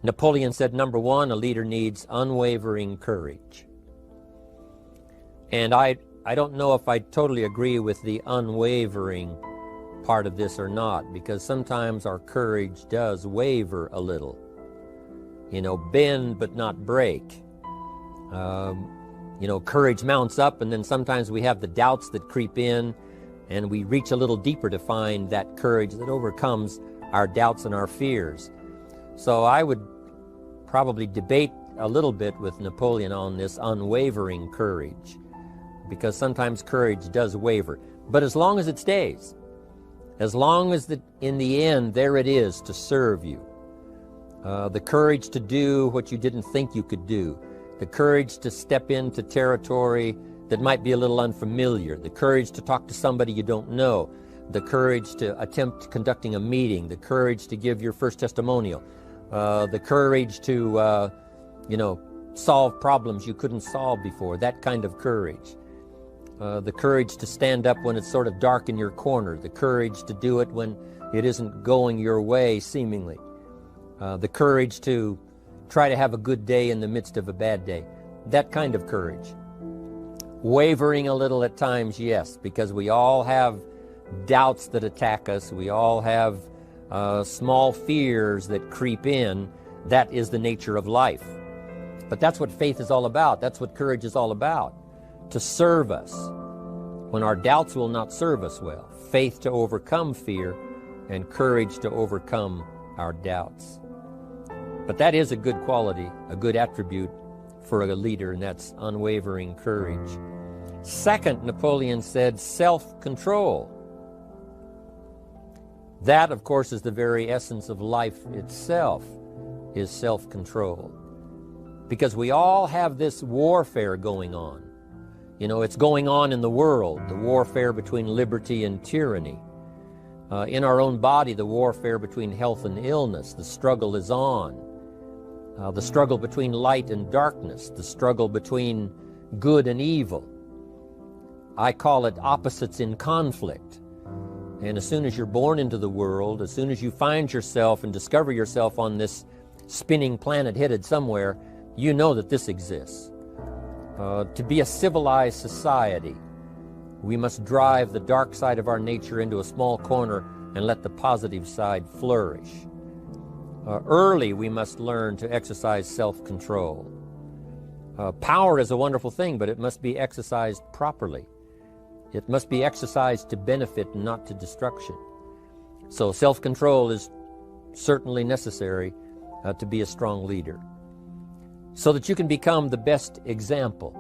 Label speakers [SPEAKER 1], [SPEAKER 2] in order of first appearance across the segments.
[SPEAKER 1] Napoleon said, number one, a leader needs unwavering courage. And I don't know if I totally agree with the unwavering part of this or not, because sometimes our courage does waver a little. You know, bend but not break. You know, courage mounts up, and then sometimes we have the doubts that creep in, and we reach a little deeper to find that courage that overcomes our doubts and our fears. So I would probably debate a little bit with Napoleon on this unwavering courage, because sometimes courage does waver. But as long as it stays, as long as in the end there it is to serve you, the courage to do what you didn't think you could do, the courage to step into territory that might be a little unfamiliar, the courage to talk to somebody you don't know, the courage to attempt conducting a meeting, the courage to give your first testimonial, the courage to, solve problems you couldn't solve before, that kind of courage. The courage to stand up when it's sort of dark in your corner, the courage to do it when it isn't going your way, seemingly. The courage to try to have a good day in the midst of a bad day, that kind of courage. Wavering a little at times, yes, because we all have doubts that attack us. We all have small fears that creep in. That is the nature of life. But that's what faith is all about. That's what courage is all about. To serve us when our doubts will not serve us well. Faith to overcome fear, and courage to overcome our doubts. But that is a good quality, a good attribute for a leader, and that's unwavering courage. Second, Napoleon said self-control. That, of course, is the very essence of life itself, is self-control. Because we all have this warfare going on. You know, it's going on in the world, the warfare between liberty and tyranny. In our own body, the warfare between health and illness, the struggle is on. The struggle between light and darkness, the struggle between good and evil. I call it opposites in conflict. And as soon as you're born into the world, as soon as you find yourself and discover yourself on this spinning planet headed somewhere, you know that this exists. To be a civilized society, we must drive the dark side of our nature into a small corner and let the positive side flourish. Early, we must learn to exercise self-control. Power is a wonderful thing, but it must be exercised properly. It must be exercised to benefit and not to destruction. So self-control is certainly necessary to be a strong leader, so that you can become the best example.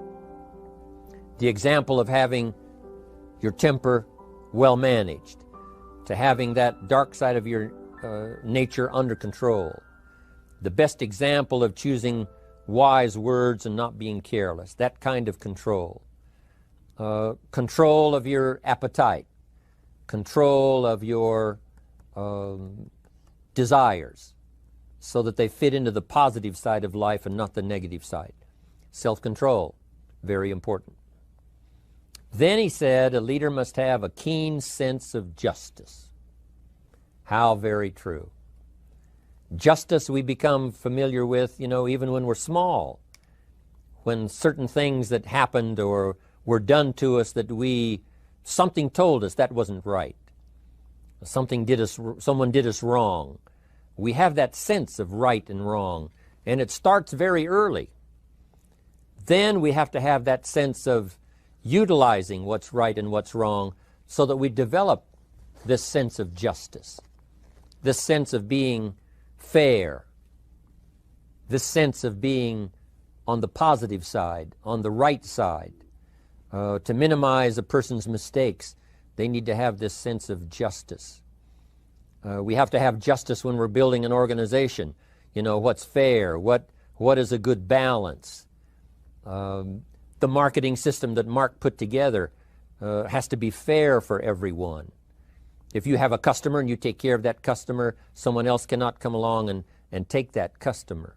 [SPEAKER 1] The example of having your temper well managed, to having that dark side of your nature under control. The best example of choosing wise words and not being careless, that kind of control. Control of your appetite, control of your desires, so that they fit into the positive side of life and not the negative side. Self-control, very important. Then he said a leader must have a keen sense of justice. How very true. Justice we become familiar with, even when we're small. When certain things that happened or were done to us that something told us that wasn't right. Someone did us wrong. We have that sense of right and wrong, and it starts very early. Then we have to have that sense of utilizing what's right and what's wrong so that we develop this sense of justice, this sense of being fair, this sense of being on the positive side, on the right side. To minimize a person's mistakes, they need to have this sense of justice. We have to have justice when we're building an organization. What's fair, what is a good balance. The marketing system that Mark put together has to be fair for everyone. If you have a customer and you take care of that customer, someone else cannot come along and take that customer.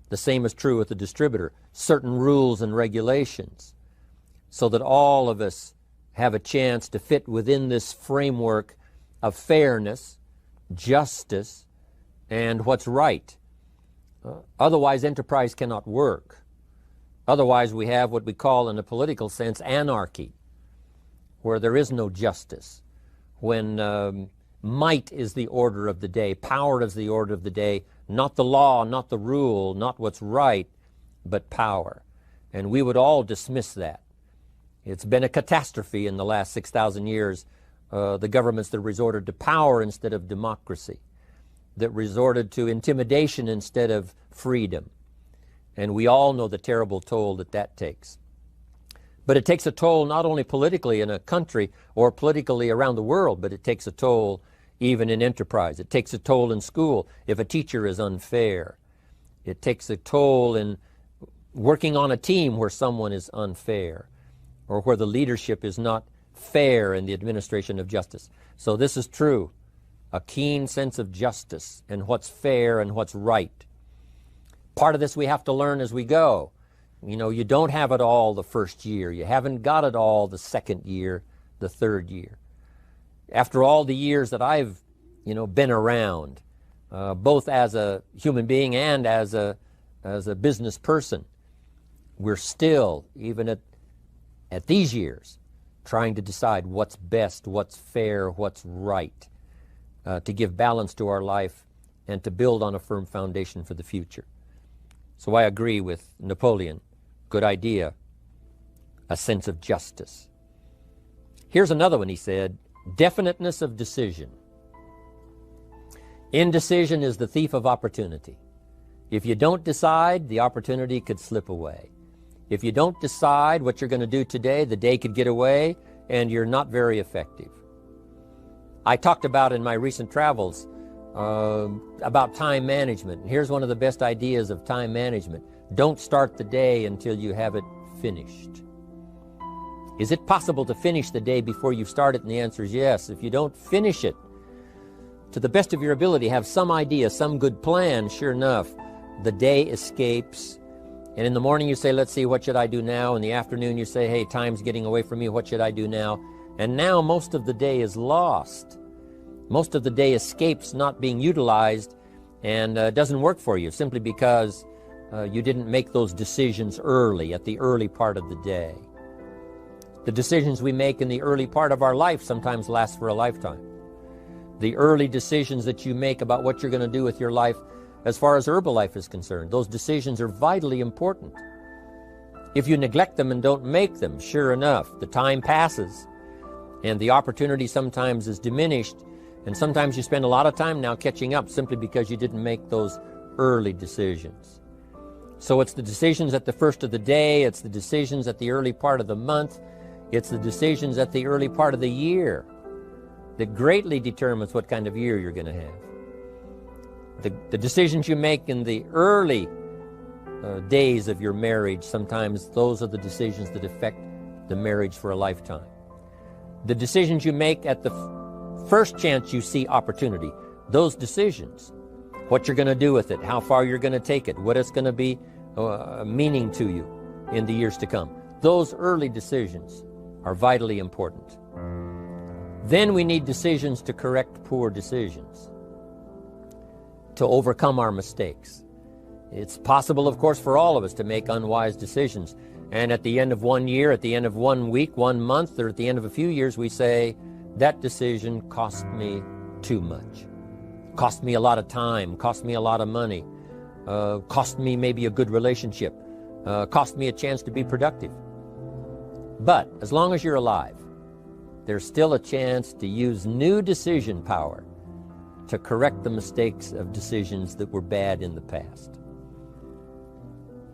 [SPEAKER 1] The same is true with the distributor. Certain rules and regulations, so that all of us have a chance to fit within this framework of fairness, justice, and what's right. Otherwise, enterprise cannot work. Otherwise, we have what we call, in a political sense, anarchy, where there is no justice, when might is the order of the day, power is the order of the day, not the law, not the rule, not what's right, but power. And we would all dismiss that. It's been a catastrophe in the last 6,000 years, the governments that resorted to power instead of democracy, that resorted to intimidation instead of freedom. And we all know the terrible toll that that takes. But it takes a toll not only politically in a country or politically around the world, but it takes a toll even in enterprise. It takes a toll in school if a teacher is unfair. It takes a toll in working on a team where someone is unfair, or where the leadership is not fair in the administration of justice. So this is true, a keen sense of justice and what's fair and what's right. Part of this we have to learn as we go. You know, you don't have it all the first year. You haven't got it all the second year, the third year. After all the years that I've, been around, both as a human being and as a business person, we're still, even at these years, trying to decide what's best, what's fair, what's right, to give balance to our life and to build on a firm foundation for the future. So I agree with Napoleon. Good idea. A sense of justice. Here's another one, he said, definiteness of decision. Indecision is the thief of opportunity. If you don't decide, the opportunity could slip away. If you don't decide what you're going to do today, the day could get away and you're not very effective. I talked about in my recent travels about time management. And here's one of the best ideas of time management. Don't start the day until you have it finished. Is it possible to finish the day before you start it? And the answer is yes. If you don't finish it to the best of your ability, have some idea, some good plan, sure enough, the day escapes. And in the morning you say, let's see, what should I do now? In the afternoon you say, hey, time's getting away from me, what should I do now? And now most of the day is lost. Most of the day escapes not being utilized and doesn't work for you simply because you didn't make those decisions early, at the early part of the day. The decisions we make in the early part of our life sometimes last for a lifetime. The early decisions that you make about what you're going to do with your life as far as Herbalife is concerned, those decisions are vitally important. If you neglect them and don't make them, sure enough, the time passes and the opportunity sometimes is diminished, and sometimes you spend a lot of time now catching up simply because you didn't make those early decisions. So it's the decisions at the first of the day, it's the decisions at the early part of the month, it's the decisions at the early part of the year that greatly determines what kind of year you're going to have. The decisions you make in the early days of your marriage, sometimes those are the decisions that affect the marriage for a lifetime. The decisions you make at the first chance you see opportunity, those decisions, what you're going to do with it, how far you're going to take it, what it's going to be meaning to you in the years to come. Those early decisions are vitally important. Then we need decisions to correct poor decisions, to overcome our mistakes. It's possible, of course, for all of us to make unwise decisions. And at the end of 1 year, at the end of 1 week, 1 month, or at the end of a few years, we say, that decision cost me too much. Cost me a lot of time, cost me a lot of money, cost me maybe a good relationship, cost me a chance to be productive. But as long as you're alive, there's still a chance to use new decision power to correct the mistakes of decisions that were bad in the past.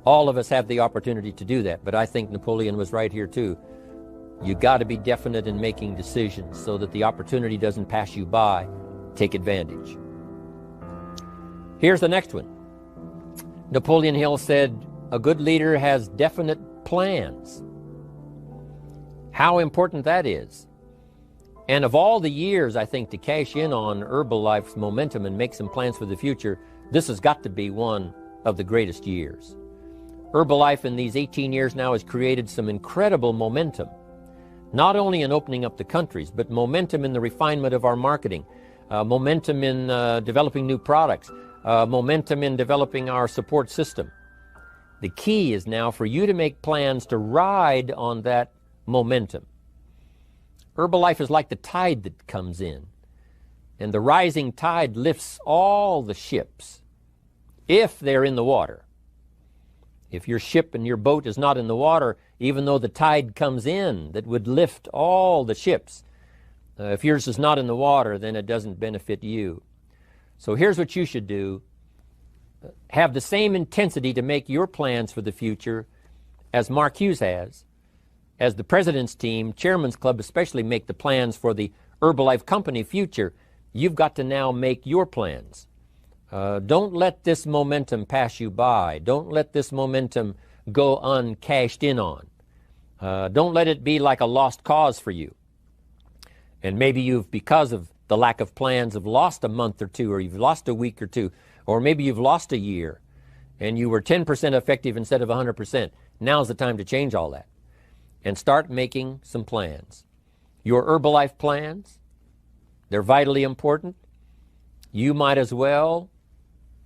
[SPEAKER 1] All of us have the opportunity to do that, but I think Napoleon was right here too. You got to be definite in making decisions so that the opportunity doesn't pass you by. Take advantage. Here's the next one. Napoleon Hill said, a good leader has definite plans. How important that is. And of all the years, I think, to cash in on Herbalife's momentum and make some plans for the future, this has got to be one of the greatest years. Herbalife in these 18 years now has created some incredible momentum, not only in opening up the countries, but momentum in the refinement of our marketing, momentum in developing new products, momentum in developing our support system. The key is now for you to make plans to ride on that momentum. Herbalife is like the tide that comes in, and the rising tide lifts all the ships if they're in the water. If your ship and your boat is not in the water, even though the tide comes in that would lift all the ships, if yours is not in the water, then it doesn't benefit you. So here's what you should do. Have the same intensity to make your plans for the future as Mark Hughes has. As the President's team, Chairman's Club especially, make the plans for the Herbalife Company future, you've got to now make your plans. Don't let this momentum pass you by. Don't let this momentum go uncashed in on. Don't let it be like a lost cause for you. And maybe you've, because of the lack of plans, have lost a month or two, or you've lost a week or two, or maybe you've lost a year, and you were 10% effective instead of 100%. Now's the time to change all that and start making some plans. Your Herbalife plans, they're vitally important. You might as well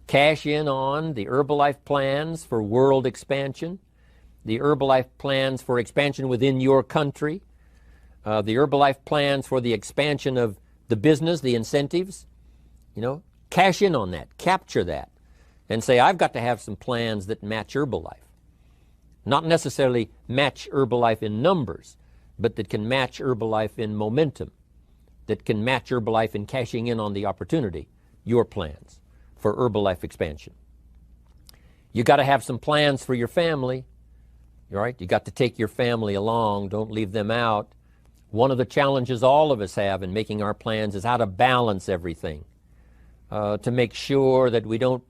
[SPEAKER 1] cash in on the Herbalife plans for world expansion, the Herbalife plans for expansion within your country, the Herbalife plans for the expansion of the business, the incentives. Cash in on that, capture that, and say, I've got to have some plans that match Herbalife. Not necessarily match Herbalife in numbers, but that can match Herbalife in momentum, that can match Herbalife in cashing in on the opportunity, your plans for Herbalife expansion. You got to have some plans for your family, all right? You got to take your family along, don't leave them out. One of the challenges all of us have in making our plans is how to balance everything, to make sure that we don't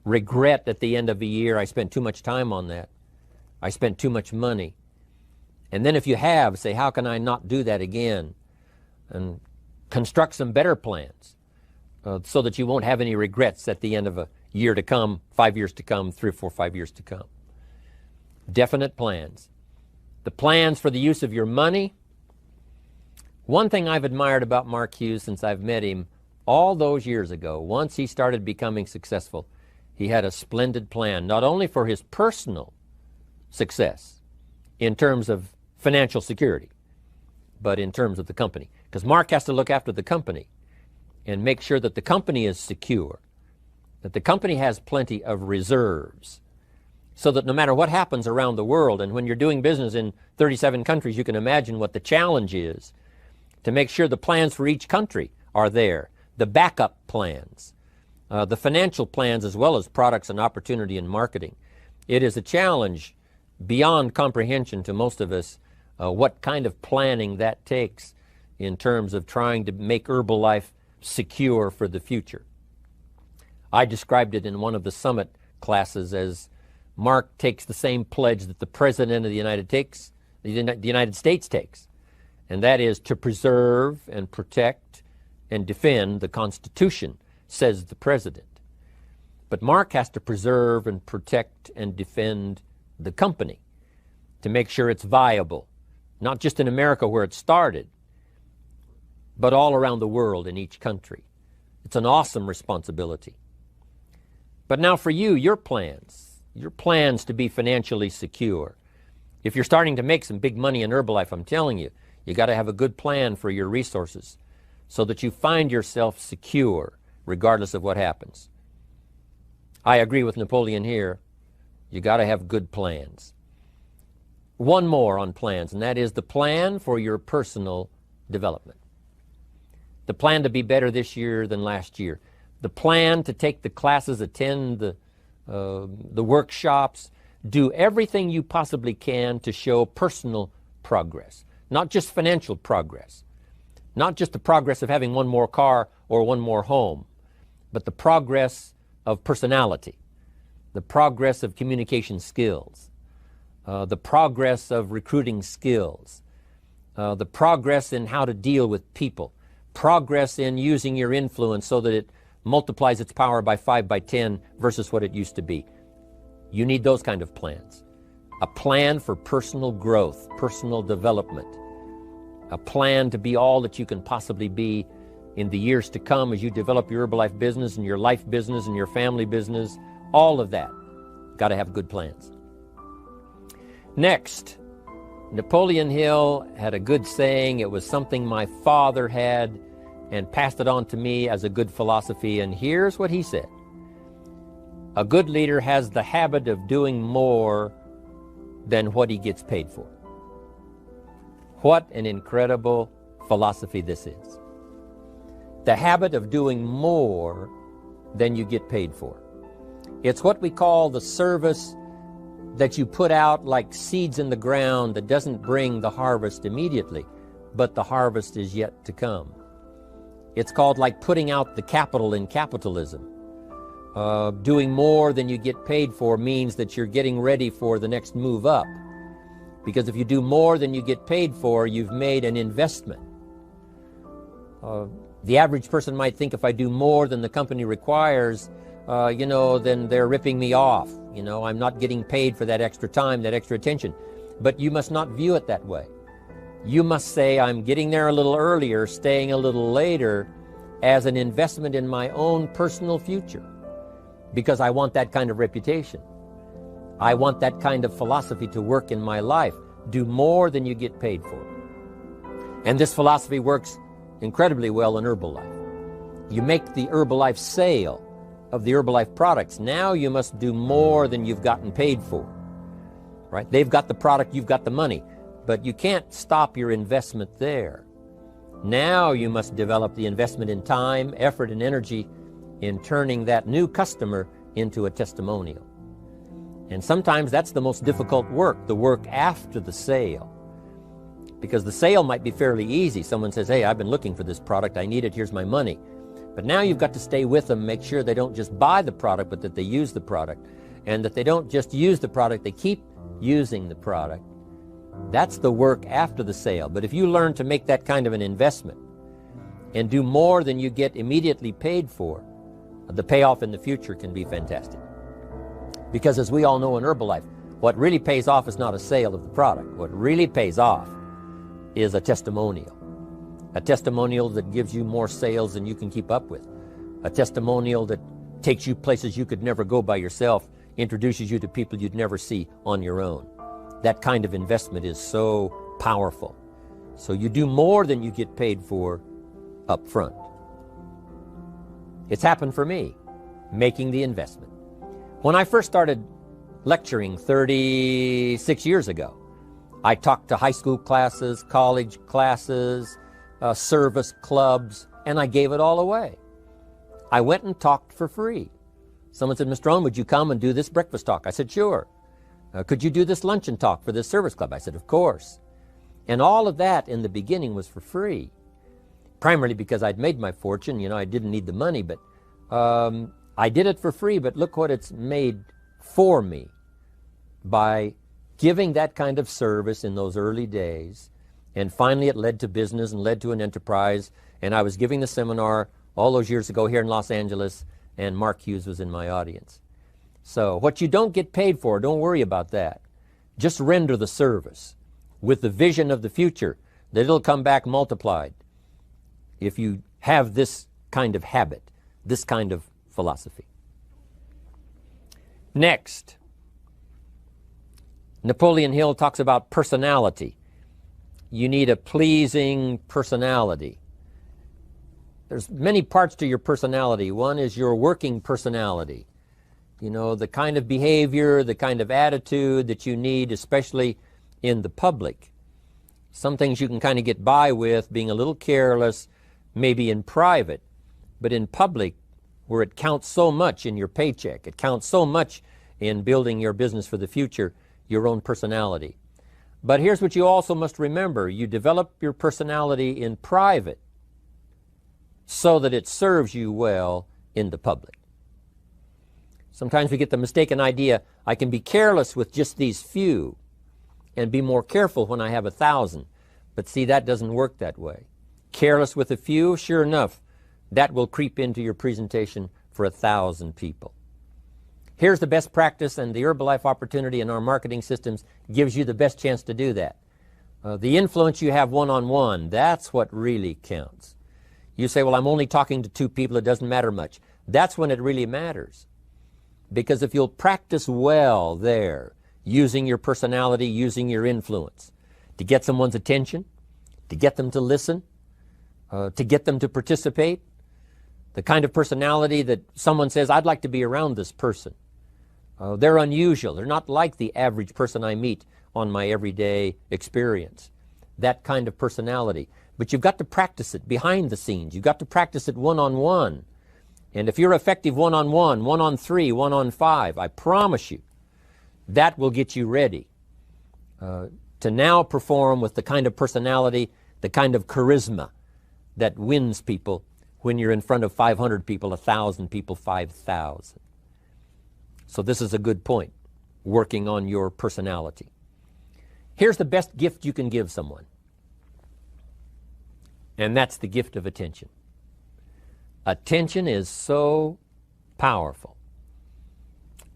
[SPEAKER 1] regret at the end of a year, I spent too much time on that. I spent too much money. And then if you have, say, how can I not do that again? And construct some better plans so that you won't have any regrets at the end of a year to come, 5 years to come, 3 or 4, 5 years to come. Definite plans. The plans for the use of your money. One thing I've admired about Mark Hughes since I've met him all those years ago, once he started becoming successful, he had a splendid plan, not only for his personal success in terms of financial security, but in terms of the company. Because Mark has to look after the company and make sure that the company is secure, that the company has plenty of reserves, so that no matter what happens around the world, and when you're doing business in 37 countries, you can imagine what the challenge is to make sure the plans for each country are there, the backup plans, the financial plans, as well as products and opportunity and marketing. It is a challenge beyond comprehension to most of us what kind of planning that takes in terms of trying to make Herbalife secure for the future. I described it in one of the summit classes as Mark takes the same pledge that the President of the United States takes, and that is to preserve and protect and defend the Constitution, says the President. But Mark has to preserve and protect and defend the company to make sure it's viable, not just in America where it started, but all around the world in each country. It's an awesome responsibility. But now for you, your plans to be financially secure. If you're starting to make some big money in Herbalife, I'm telling you, you got to have a good plan for your resources so that you find yourself secure regardless of what happens. I agree with Napoleon here. You got to have good plans. One more on plans, and that is the plan for your personal development. The plan to be better this year than last year. The plan to take the classes, attend the workshops, do everything you possibly can to show personal progress, not just financial progress, not just the progress of having one more car or one more home, but the progress of personality, the progress of communication skills, the progress of recruiting skills, the progress in how to deal with people, progress in using your influence so that it multiplies its power by 5 by 10 versus what it used to be. You need those kind of plans. A plan for personal growth, personal development, a plan to be all that you can possibly be in the years to come as you develop your Herbalife business and your life business and your family business, all of that. Got to have good plans. Next, Napoleon Hill had a good saying. It was something my father had and passed it on to me as a good philosophy, and here's what he said. A good leader has the habit of doing more than what he gets paid for. What an incredible philosophy this is. The habit of doing more than you get paid for. It's what we call the service that you put out like seeds in the ground that doesn't bring the harvest immediately, but the harvest is yet to come. It's called like putting out the capital in capitalism. Doing more than you get paid for means that you're getting ready for the next move up. Because if you do more than you get paid for, you've made an investment. The average person might think if I do more than the company requires, then they're ripping me off. I'm not getting paid for that extra time, that extra attention. But you must not view it that way. You must say, I'm getting there a little earlier, staying a little later, as an investment in my own personal future. Because I want that kind of reputation. I want that kind of philosophy to work in my life. Do more than you get paid for. And this philosophy works incredibly well in Herbalife. You make the Herbalife sale of the Herbalife products. Now you must do more than you've gotten paid for. Right? They've got the product, you've got the money. But you can't stop your investment there. Now you must develop the investment in time, effort, and energy in turning that new customer into a testimonial. And sometimes that's the most difficult work, the work after the sale. Because the sale might be fairly easy. Someone says, hey, I've been looking for this product, I need it, here's my money. But now you've got to stay with them, make sure they don't just buy the product, but that they use the product. And that they don't just use the product, they keep using the product. That's the work after the sale. But if you learn to make that kind of an investment and do more than you get immediately paid for, the payoff in the future can be fantastic. Because as we all know in Herbalife, what really pays off is not a sale of the product. What really pays off is a testimonial. A testimonial that gives you more sales than you can keep up with. A testimonial that takes you places you could never go by yourself, introduces you to people you'd never see on your own. That kind of investment is so powerful. So you do more than you get paid for up front. It's happened for me, making the investment. When I first started lecturing 36 years ago, I talked to high school classes, college classes, service clubs, and I gave it all away. I went and talked for free. Someone said, Mr. Rohn, would you come and do this breakfast talk? I said, sure. Could you do this luncheon talk for this service club? I said, of course. And all of that in the beginning was for free. Primarily because I'd made my fortune. I didn't need the money, but I did it for free. But look what it's made for me by giving that kind of service in those early days. And finally it led to business and led to an enterprise. And I was giving the seminar all those years ago here in Los Angeles, and Mark Hughes was in my audience. So what you don't get paid for, don't worry about that. Just render the service with the vision of the future that it'll come back multiplied if you have this kind of habit, this kind of philosophy. Next, Napoleon Hill talks about personality. You need a pleasing personality. There's many parts to your personality. One is your working personality. The kind of behavior, the kind of attitude that you need, especially in the public. Some things you can kind of get by with, being a little careless, maybe in private, but in public, where it counts so much in your paycheck, it counts so much in building your business for the future, your own personality. But here's what you also must remember. You develop your personality in private so that it serves you well in the public. Sometimes we get the mistaken idea, I can be careless with just these few and be more careful when I have 1,000. But see, that doesn't work that way. Careless with a few, sure enough, that will creep into your presentation for 1,000 people. Here's the best practice, and the Herbalife opportunity in our marketing systems gives you the best chance to do that. The influence you have one-on-one, that's what really counts. You say, well, I'm only talking to 2 people, it doesn't matter much. That's when it really matters. Because if you'll practice well there, using your personality, using your influence, to get someone's attention, to get them to listen, to get them to participate, the kind of personality that someone says, I'd like to be around this person. They're unusual. They're not like the average person I meet on my everyday experience. That kind of personality. But you've got to practice it behind the scenes. You've got to practice it one-on-one. And if you're effective one-on-one, 1-on-3, 1-on-5, I promise you, that will get you ready to now perform with the kind of personality, the kind of charisma that wins people when you're in front of 500 people, 1,000 people, 5,000. So this is a good point, working on your personality. Here's the best gift you can give someone. And that's the gift of attention. Attention is so powerful.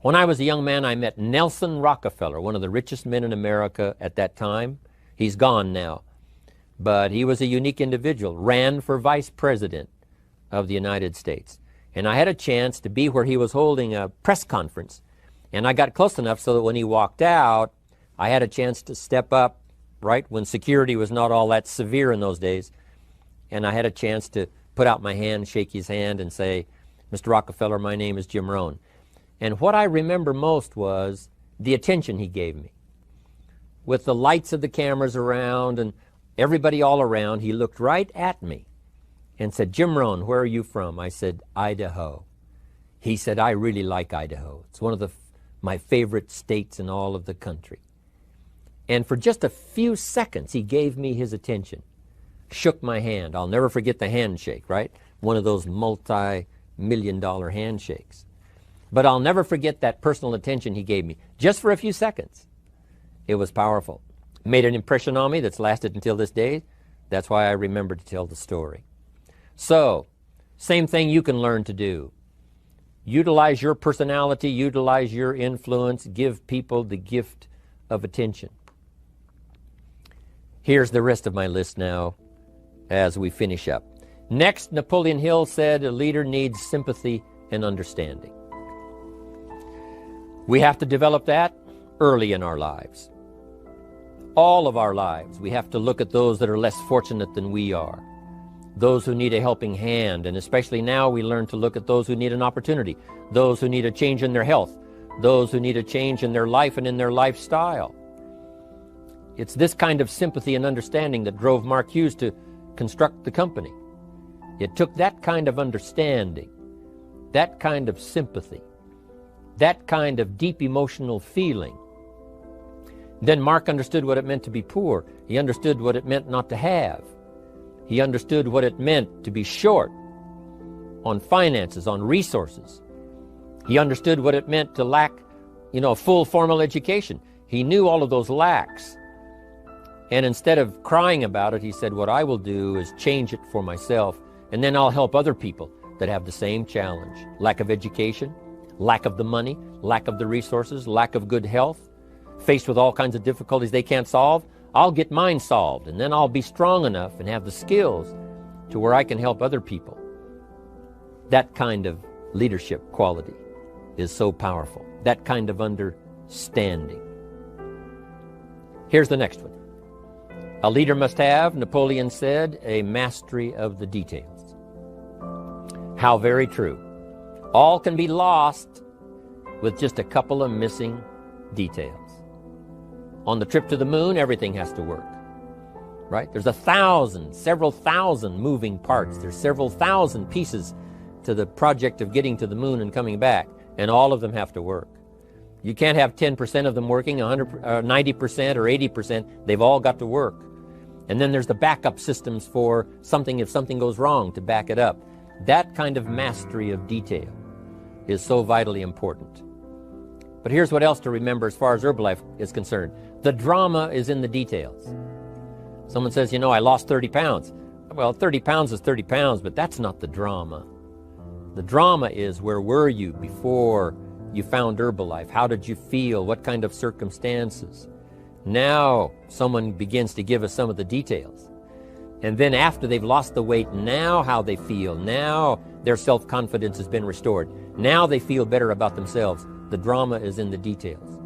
[SPEAKER 1] When I was a young man, I met Nelson Rockefeller, one of the richest men in America at that time. He's gone now. But he was a unique individual, ran for vice president of the United States. And I had a chance to be where he was holding a press conference. And I got close enough so that when he walked out, I had a chance to step up, right, when security was not all that severe in those days. And I had a chance to put out my hand, shake his hand, and say, Mr. Rockefeller, my name is Jim Rohn. And what I remember most was the attention he gave me. With the lights of the cameras around and everybody all around, he looked right at me and said, Jim Rohn, where are you from? I said, Idaho. He said, I really like Idaho. It's one of my favorite states in all of the country. And for just a few seconds, he gave me his attention. Shook my hand. I'll never forget the handshake, right? One of those multi-million-dollar handshakes. But I'll never forget that personal attention he gave me, just for a few seconds. It was powerful. Made an impression on me that's lasted until this day. That's why I remember to tell the story. So, same thing you can learn to do. Utilize your personality, utilize your influence, give people the gift of attention. Here's the rest of my list now as we finish up. Next, Napoleon Hill said a leader needs sympathy and understanding. We have to develop that early in our lives. All of our lives, we have to look at those that are less fortunate than we are. Those who need a helping hand, and especially now we learn to look at those who need an opportunity, those who need a change in their health, those who need a change in their life and in their lifestyle. It's this kind of sympathy and understanding that drove Mark Hughes to construct the company. It took that kind of understanding, that kind of sympathy, that kind of deep emotional feeling. Then Mark understood what it meant to be poor. He understood what it meant not to have. He understood what it meant to be short on finances, on resources. He understood what it meant to lack, a full formal education. He knew all of those lacks. And instead of crying about it, he said, what I will do is change it for myself, and then I'll help other people that have the same challenge. Lack of education, lack of the money, lack of the resources, lack of good health, faced with all kinds of difficulties they can't solve. I'll get mine solved, and then I'll be strong enough and have the skills to where I can help other people. That kind of leadership quality is so powerful. That kind of understanding. Here's the next one. A leader must have, Napoleon said, a mastery of the details. How very true. All can be lost with just a couple of missing details. On the trip to the moon, everything has to work, right? There's several thousand moving parts. There's several thousand pieces to the project of getting to the moon and coming back, and all of them have to work. You can't have 10% of them working, 90% or 80%. They've all got to work. And then there's the backup systems for something if something goes wrong to back it up. That kind of mastery of detail is so vitally important. But here's what else to remember as far as Herbalife is concerned. The drama is in the details. Someone says, I lost 30 pounds. Well, 30 pounds is 30 pounds, but that's not the drama. The drama is, where were you before you found Herbalife? How did you feel? What kind of circumstances? Now someone begins to give us some of the details. And then after they've lost the weight, now how they feel, now their self-confidence has been restored. Now they feel better about themselves. The drama is in the details.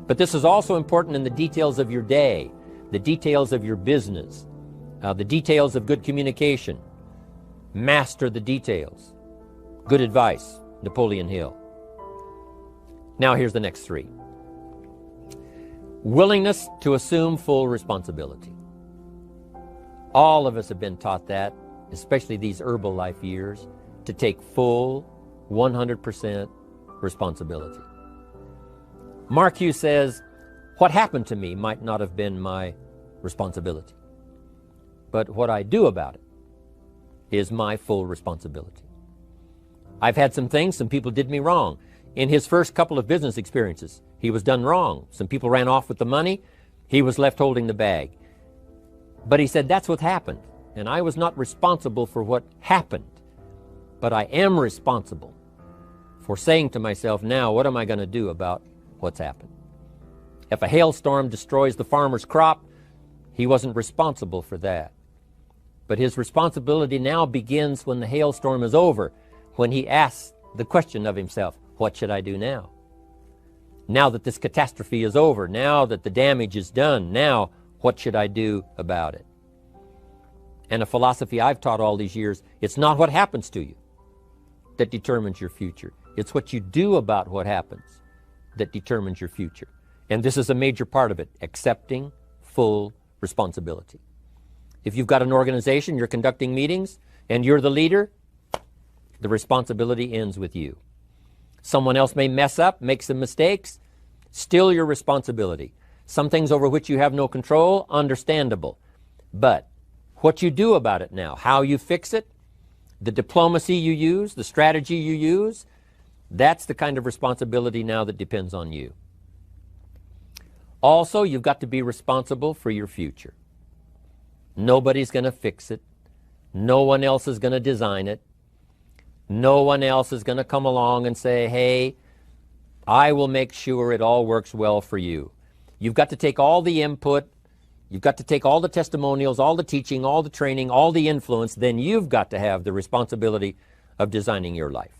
[SPEAKER 1] But this is also important in the details of your day, the details of your business, the details of good communication. Master the details. Good advice, Napoleon Hill. Now here's the next three. Willingness to assume full responsibility. All of us have been taught that, especially these Herbalife years, to take full 100% responsibility. Mark Hughes says, what happened to me might not have been my responsibility, but what I do about it is my full responsibility. I've had some things, some people did me wrong. In his first couple of business experiences, he was done wrong. Some people ran off with the money. He was left holding the bag. But he said, that's what happened. And I was not responsible for what happened. But I am responsible for saying to myself, now, what am I going to do about what's happened? If a hailstorm destroys the farmer's crop, he wasn't responsible for that. But his responsibility now begins when the hailstorm is over, when he asks the question of himself, what should I do now? Now that this catastrophe is over, now that the damage is done, now what should I do about it? And a philosophy I've taught all these years, it's not what happens to you that determines your future. It's what you do about what happens that determines your future. And this is a major part of it, accepting full responsibility. If you've got an organization, you're conducting meetings, and you're the leader, the responsibility ends with you. Someone else may mess up, make some mistakes, still your responsibility. Some things over which you have no control, understandable. But what you do about it now, how you fix it, the diplomacy you use, the strategy you use, that's the kind of responsibility now that depends on you. Also, you've got to be responsible for your future. Nobody's going to fix it. No one else is going to design it. No one else is going to come along and say, hey, I will make sure it all works well for you. You've got to take all the input, you've got to take all the testimonials, all the teaching, all the training, all the influence, then you've got to have the responsibility of designing your life.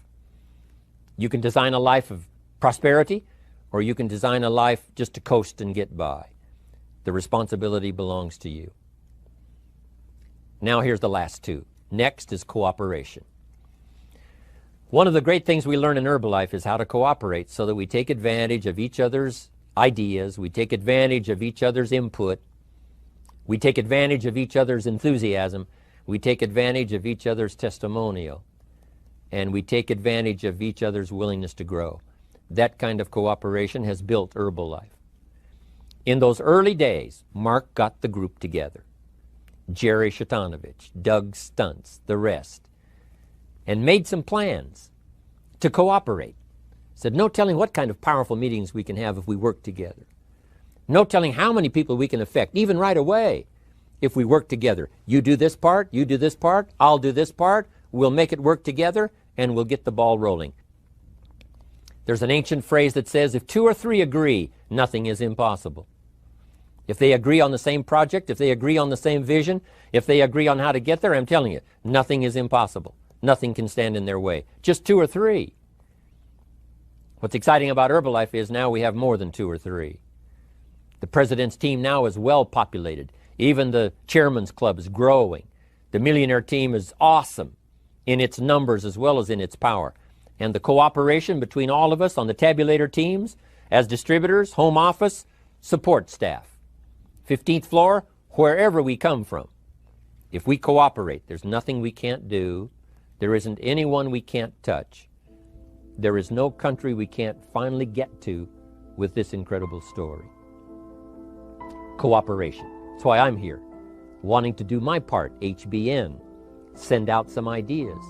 [SPEAKER 1] You can design a life of prosperity, or you can design a life just to coast and get by. The responsibility belongs to you. Now here's the last two. Next is cooperation. One of the great things we learn in Herbalife is how to cooperate so that we take advantage of each other's ideas, we take advantage of each other's input, we take advantage of each other's enthusiasm, we take advantage of each other's testimonial, and we take advantage of each other's willingness to grow. That kind of cooperation has built Herbalife. In those early days, Mark got the group together. Jerry Shatanovich, Doug Stuntz, the rest, and made some plans to cooperate. Said, no telling what kind of powerful meetings we can have if we work together. No telling how many people we can affect, even right away, if we work together. You do this part, you do this part, I'll do this part, we'll make it work together, and we'll get the ball rolling. There's an ancient phrase that says, if two or three agree, nothing is impossible. If they agree on the same project, if they agree on the same vision, if they agree on how to get there, I'm telling you, nothing is impossible. Nothing can stand in their way. Just two or three. What's exciting about Herbalife is now we have more than two or three. The president's team now is well populated. Even the chairman's club is growing. The millionaire team is awesome in its numbers as well as in its power. And the cooperation between all of us on the tabulator teams, as distributors, home office, support staff, 15th floor, wherever we come from. If we cooperate, there's nothing we can't do. There isn't anyone we can't touch. There is no country we can't finally get to with this incredible story. Cooperation. That's why I'm here, wanting to do my part, HBN, send out some ideas,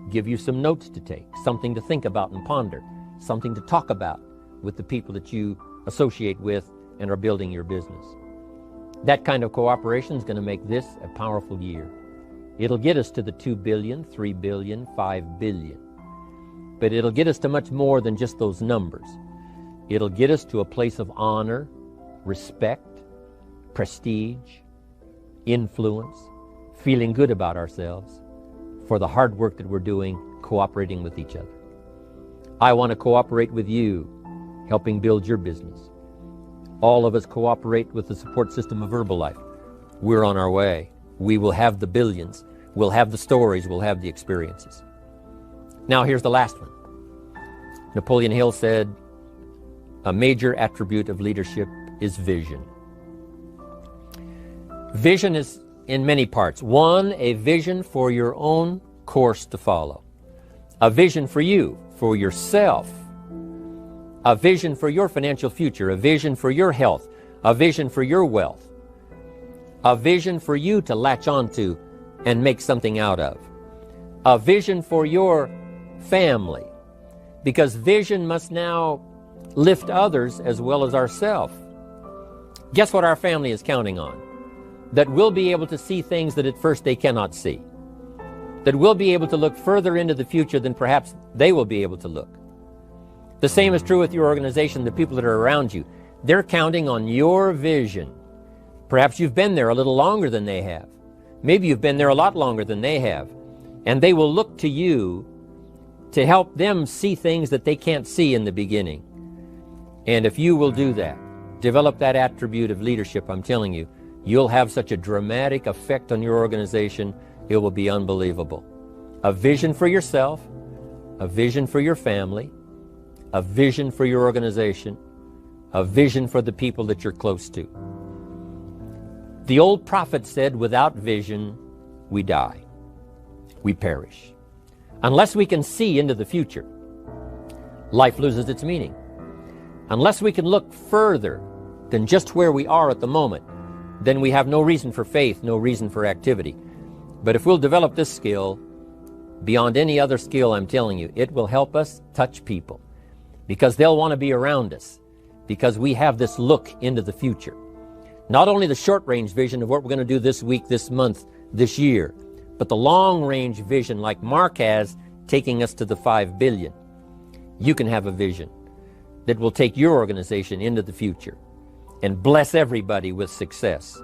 [SPEAKER 1] give you some notes to take, something to think about and ponder, something to talk about with the people that you associate with and are building your business. That kind of cooperation is going to make this a powerful year. It'll get us to the 2 billion, 3 billion, 5 billion. But it'll get us to much more than just those numbers. It'll get us to a place of honor, respect, prestige, influence, feeling good about ourselves for the hard work that we're doing, cooperating with each other. I want to cooperate with you, helping build your business. All of us cooperate with the support system of Herbalife. We're on our way. We will have the billions. We'll have the stories. We'll have the experiences. Now here's the last one. Napoleon Hill said, a major attribute of leadership is vision. Vision is in many parts. One, a vision for your own course to follow. A vision for you, for yourself. A vision for your financial future. A vision for your health. A vision for your wealth. A vision for you to latch onto and make something out of. A vision for your family. Because vision must now lift others as well as ourselves. Guess what our family is counting on? That we'll be able to see things that at first they cannot see. That we'll be able to look further into the future than perhaps they will be able to look. The same is true with your organization, the people that are around you. They're counting on your vision. Perhaps you've been there a little longer than they have. Maybe you've been there a lot longer than they have. And they will look to you to help them see things that they can't see in the beginning. And if you will do that, develop that attribute of leadership, I'm telling you, you'll have such a dramatic effect on your organization, it will be unbelievable. A vision for yourself, a vision for your family, a vision for your organization, a vision for the people that you're close to. The old prophet said, without vision, we die. We perish. Unless we can see into the future, life loses its meaning. Unless we can look further than just where we are at the moment, then we have no reason for faith, no reason for activity. But if we'll develop this skill, beyond any other skill, I'm telling you, it will help us touch people. Because they'll want to be around us. Because we have this look into the future. Not only the short-range vision of what we're going to do this week, this month, this year, but the long-range vision like Mark has, taking us to the 5 billion. You can have a vision that will take your organization into the future and bless everybody with success.